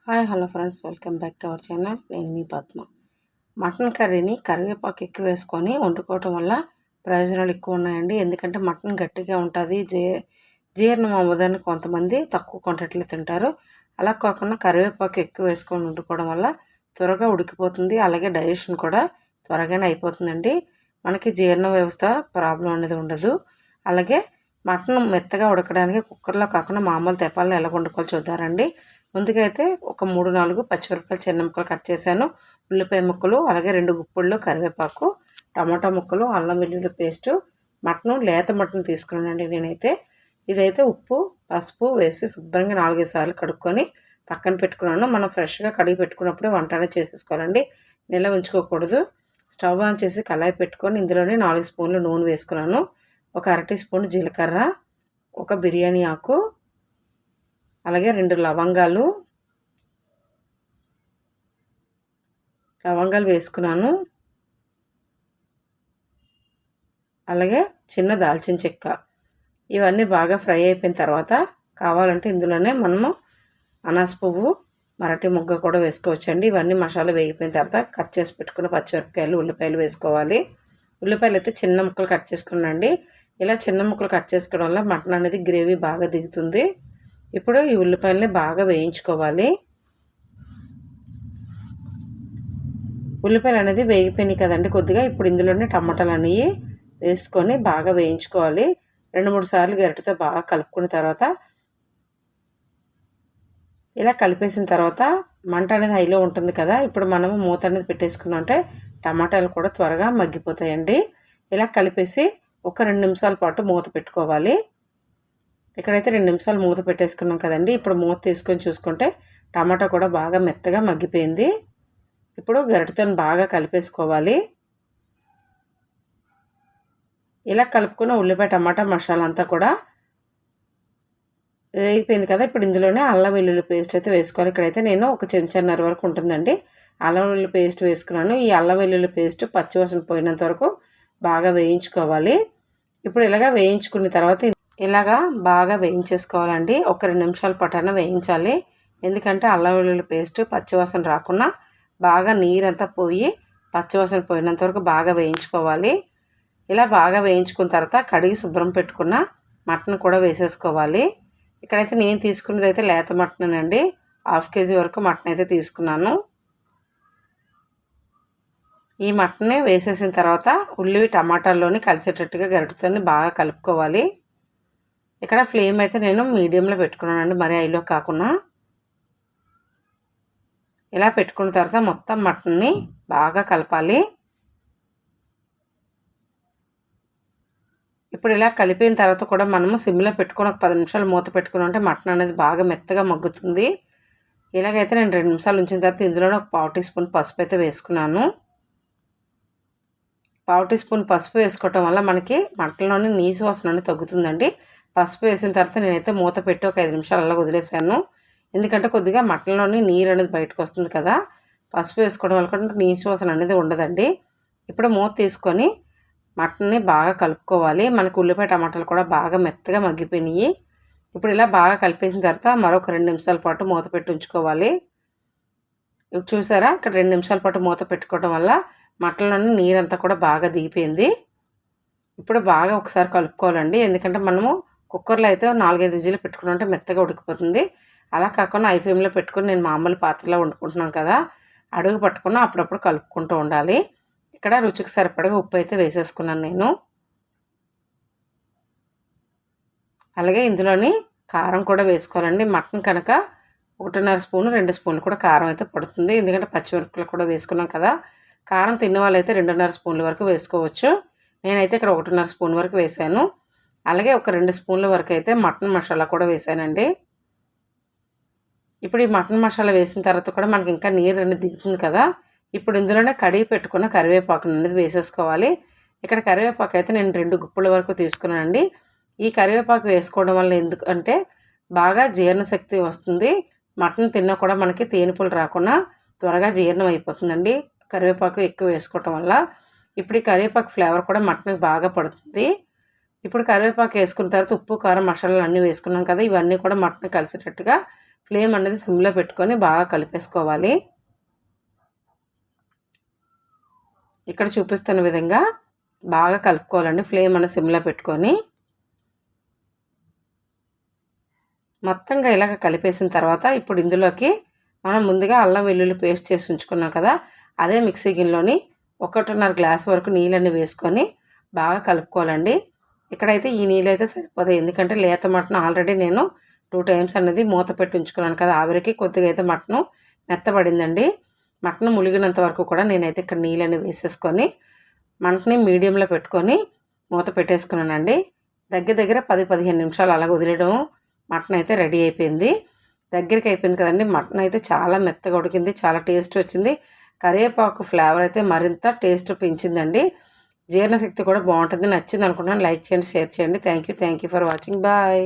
Hello friends, welcome back to our channel. నేను మీ Padma. Mutton కర్రీని కరివేపాకు ఎక్కువ వేసుకొని వండుకోవటం వల్ల ప్రయోజనాలు ఎక్కువ ఉన్నాయండి. ఎందుకంటే మటన్ గట్టిగా ఉంటుంది, జీర్ణం అవ్వదని కొంతమంది తక్కువ క్వాంటిటీలో తింటారు. అలా కాకుండా కరివేపాకు ఎక్కువ వేసుకొని వండుకోవడం వల్ల త్వరగా ఉడికిపోతుంది, అలాగే డైజెషన్ కూడా త్వరగానే అయిపోతుందండి. మనకి జీర్ణ వ్యవస్థ ప్రాబ్లం అనేది ఉండదు. అలాగే మటన్ మెత్తగా ఉడకడానికి కుక్కర్లో కాకుండా మామూలు తెప్పాలను ఎలా వండుకోవాలి చూద్దారండి. ముందుగా అయితే ఒక 3-4 పచ్చిమిరపకాయలు చిన్న ముక్కలు కట్ చేశాను, ఉల్లిపాయ ముక్కలు, అలాగే 2 గుప్పుళ్ళు కరివేపాకు, టమాటా ముక్కలు, అల్లం వెల్లుల్లి పేస్టు, లేత మటన్ తీసుకున్నానండి నేనైతే. ఇదైతే ఉప్పు పసుపు వేసి శుభ్రంగా 4-5 సార్లు కడుక్కొని పక్కన పెట్టుకున్నాను. మనం ఫ్రెష్గా కడిగి పెట్టుకున్నప్పుడే వంట అనేది చేసేసుకోవాలండి, నిల్వ ఉంచుకోకూడదు. స్టవ్ ఆన్ చేసి కళాయి పెట్టుకొని ఇందులోనే 4 స్పూన్లు నూనె వేసుకున్నాను, ఒక అర టీ స్పూన్ జీలకర్ర, ఒక బిర్యానీ ఆకు, అలాగే 2 లవంగాలు వేసుకున్నాను, అలాగే చిన్న దాల్చిన చెక్క. ఇవన్నీ బాగా ఫ్రై అయిపోయిన తర్వాత కావాలంటే ఇందులోనే మనము అనాస పువ్వు, మరాఠీ మొగ్గ కూడా వేసుకోవచ్చండి. ఇవన్నీ మసాలా వేగిపోయిన తర్వాత కట్ చేసి పెట్టుకున్న పచ్చిమిరపకాయలు, ఉల్లిపాయలు వేసుకోవాలి. ఉల్లిపాయలు అయితే చిన్న ముక్కలు కట్ చేసుకున్నానండి. ఇలా చిన్న ముక్కలు కట్ చేసుకోవడం వల్ల మటన్ అనేది గ్రేవీ బాగా దిగుతుంది. ఇప్పుడు ఈ ఉల్లిపాయలని బాగా వేయించుకోవాలి. ఉల్లిపాయలు అనేది వేగిపోయినాయి కదండి కొద్దిగా. ఇప్పుడు ఇందులోనే టమాటాలు అనేవి వేసుకొని బాగా వేయించుకోవాలి. 2-3 సార్లు గరిటెతో బాగా కలుపుకున్న తర్వాత, ఇలా కలిపేసిన తర్వాత మంట అనేది హైలో ఉంటుంది కదా. ఇప్పుడు మనము మూత అనేది పెట్టేసుకున్నామంటే టమాటాలు కూడా త్వరగా మగ్గిపోతాయండి. ఇలా కలిపేసి ఒక 2 నిమిషాల పాటు మూత పెట్టుకోవాలి. ఇక్కడైతే 2 నిమిషాలు మూత పెట్టేసుకున్నాం కదండి. ఇప్పుడు మూత తీసుకొని చూసుకుంటే టమాటా కూడా బాగా మెత్తగా మగ్గిపోయింది. ఇప్పుడు గరిటెతో బాగా కలిపేసుకోవాలి. ఇలా కలుపుకున్న ఉల్లిపాయ టమాటా మసాలా అంతా కూడా వేగిపోయింది కదా. ఇప్పుడు ఇందులోనే అల్లం వెల్లుల్లి పేస్ట్ అయితే వేసుకోవాలి. ఇక్కడైతే నేను ఒక చెంచాన్నర వరకు ఉంటుందండి అల్లం వెల్లుల్లి పేస్ట్ వేసుకున్నాను. ఈ అల్లం వెల్లుల్లి పేస్ట్ పచ్చివాసన పోయినంత వరకు బాగా వేయించుకోవాలి. ఇప్పుడు ఇలాగా వేయించుకున్న తర్వాత ఇలాగా బాగా వేయించేసుకోవాలండి. ఒక 2 నిమిషాల పాటైనా వేయించాలి. ఎందుకంటే అల్లం వెల్లుల్లి పేస్ట్ పచ్చివాసన రాకుండా బాగా నీరంతా పోయి పచ్చివాసన పోయినంత వరకు బాగా వేయించుకోవాలి. ఇలా బాగా వేయించుకున్న తర్వాత కడిగి శుభ్రం పెట్టుకున్న మటన్ కూడా వేసేసుకోవాలి. ఇక్కడైతే నేను తీసుకున్నది అయితే లేత మటన్ అండి. 1/2 కేజీ వరకు మటన్ అయితే తీసుకున్నాను. ఈ మటన్ని వేసేసిన తర్వాత ఉల్లి టమాటాల్లోని కలిసేటట్టుగా గరిటెతో బాగా కలుపుకోవాలి. ఇక్కడ ఫ్లేమ్ అయితే నేను మీడియంలో పెట్టుకున్నానండి, మరీ హైలో కాకుండా. ఇలా పెట్టుకున్న తర్వాత మొత్తం మటన్ని బాగా కలపాలి. ఇప్పుడు ఇలా కలిపిన తర్వాత కూడా మనము సిమ్లో పెట్టుకొని ఒక 10 నిమిషాలు మూత పెట్టుకుని ఉంటే మటన్ అనేది బాగా మెత్తగా మగ్గుతుంది. ఇలాగైతే నేను 2 నిమిషాలు ఉంచిన తర్వాత ఇందులోనే ఒక 1/4 టీ స్పూన్ పసుపు అయితే వేసుకున్నాను. 1/4 టీ స్పూన్ పసుపు వేసుకోవటం వల్ల మనకి మటన్లోని నీసు వాసన అనేది తగ్గుతుందండి. పసుపు వేసిన తర్వాత నేనైతే మూత పెట్టి ఒక 5 నిమిషాలు అలా వదిలేసాను. ఎందుకంటే కొద్దిగా మటన్లోని నీరు అనేది బయటకు వస్తుంది కదా. పసుపు వేసుకోవడం వల్ల కూడా నీసు వాసన అనేది ఉండదండి. ఇప్పుడు మూత తీసుకొని మటన్ని బాగా కలుపుకోవాలి. మనకు ఉల్లిపాయ టమాటాలు కూడా బాగా మెత్తగా మగ్గిపోయినాయి. ఇప్పుడు ఇలా బాగా కలిపేసిన తర్వాత మరొక 2 నిమిషాల పాటు మూత పెట్టి ఉంచుకోవాలి. ఇప్పుడు చూసారా, ఇక్కడ 2 నిమిషాల పాటు మూత పెట్టుకోవడం వల్ల మటన్లోని నీరంతా కూడా బాగా దిగిపోయింది. ఇప్పుడు బాగా ఒకసారి కలుపుకోవాలండి. ఎందుకంటే మనము కుక్కర్లో అయితే 4-5 విజిల్లు పెట్టుకుంటే మెత్తగా ఉడికిపోతుంది. అలా కాకుండా హై ఫ్లేమ్లో పెట్టుకుని నేను మామూలు పాత్రలో వండుకుంటున్నాను కదా, అడుగు పట్టుకుని అప్పుడప్పుడు కలుపుకుంటూ ఉండాలి. ఇక్కడ రుచికి సరిపడగా ఉప్పు అయితే వేసేసుకున్నాను నేను. అలాగే ఇందులోని కారం కూడా వేసుకోవాలండి. మటన్ కనుక 1.5 స్పూను 2 స్పూన్లు కూడా కారం అయితే పడుతుంది. ఎందుకంటే పచ్చిమిరపకాయలు కూడా వేసుకున్నాం కదా. కారం తిన్న వాళ్ళైతే 2.5 స్పూన్ల వరకు వేసుకోవచ్చు. నేనైతే ఇక్కడ 1.5 స్పూన్ వరకు వేసాను. అలాగే ఒక 2 స్పూన్ల వరకు అయితే మటన్ మసాలా కూడా వేసానండి. ఇప్పుడు ఈ మటన్ మసాలా వేసిన తర్వాత కూడా మనకి ఇంకా నీరు అనేది దిగుతుంది కదా. ఇప్పుడు ఇందులోనే కడిగి పెట్టుకున్న కరివేపాకు అనేది వేసేసుకోవాలి. ఇక్కడ కరివేపాకు అయితే నేను 2 గుప్పుల వరకు తీసుకున్నానండి. ఈ కరివేపాకు వేసుకోవడం వల్ల ఎందుకంటే బాగా జీర్ణశక్తి వస్తుంది. మటన్ తిన్నా కూడా మనకి తేనిపులు రాకుండా త్వరగా జీర్ణం అయిపోతుందండి కరివేపాకు ఎక్కువ వేసుకోవటం వల్ల. ఇప్పుడు ఈ కరివేపాకు ఫ్లేవర్ కూడా మటన్కి బాగా పడుతుంది. ఇప్పుడు కరివేపాకు వేసుకున్న తర్వాత ఉప్పు కారం మసాలాలు అన్నీ వేసుకున్నాం కదా, ఇవన్నీ కూడా మటన్ కలిసేటట్టుగా ఫ్లేమ్ అనేది సిమ్లో పెట్టుకొని బాగా కలిపేసుకోవాలి. ఇక్కడ చూపిస్తున్న విధంగా బాగా కలుపుకోవాలండి. ఫ్లేమ్ అనేది సిమ్లో పెట్టుకొని మొత్తంగా ఇలాగ కలిపేసిన తర్వాత ఇప్పుడు ఇందులోకి మనం ముందుగా అల్లం వెల్లుల్లి పేస్ట్ చేసి ఉంచుకున్నాం కదా, అదే మిక్సీ గిన్నెలోని 1.5 గ్లాస్ వరకు నీళ్ళని వేసుకొని బాగా కలుపుకోవాలండి. ఇక్కడైతే ఈ నీళ్ళు అయితే సరిపోతాయి, ఎందుకంటే లేత మటన్ ఆల్రెడీ నేను 2 టైమ్స్ అనేది మూత పెట్టి ఉంచుకున్నాను కదా, ఆవిరికి కొద్దిగా అయితే మటను మెత్తబడిందండి. మటన్ ములిగినంత వరకు కూడా నేనైతే ఇక్కడ నీళ్ళని వేసేసుకొని మంటని మీడియంలో పెట్టుకొని మూత పెట్టేసుకున్నానండి. దగ్గర 10-15 నిమిషాలు అలాగ వదిలేయడం మటన్ అయితే రెడీ అయిపోయింది. దగ్గరికి అయిపోయింది కదండి. మటన్ అయితే చాలా మెత్తగా ఉడికింది, చాలా టేస్ట్ వచ్చింది. కరివేపాకు ఫ్లేవర్ అయితే మరింత టేస్ట్ పెంచిందండి. జీర్ణశక్తి కూడా బాగుంటుంది. నచ్చింది అనుకుంటున్నాను. లైక్ చేయండి, షేర్ చేయండి. Thank you for watching. Bye.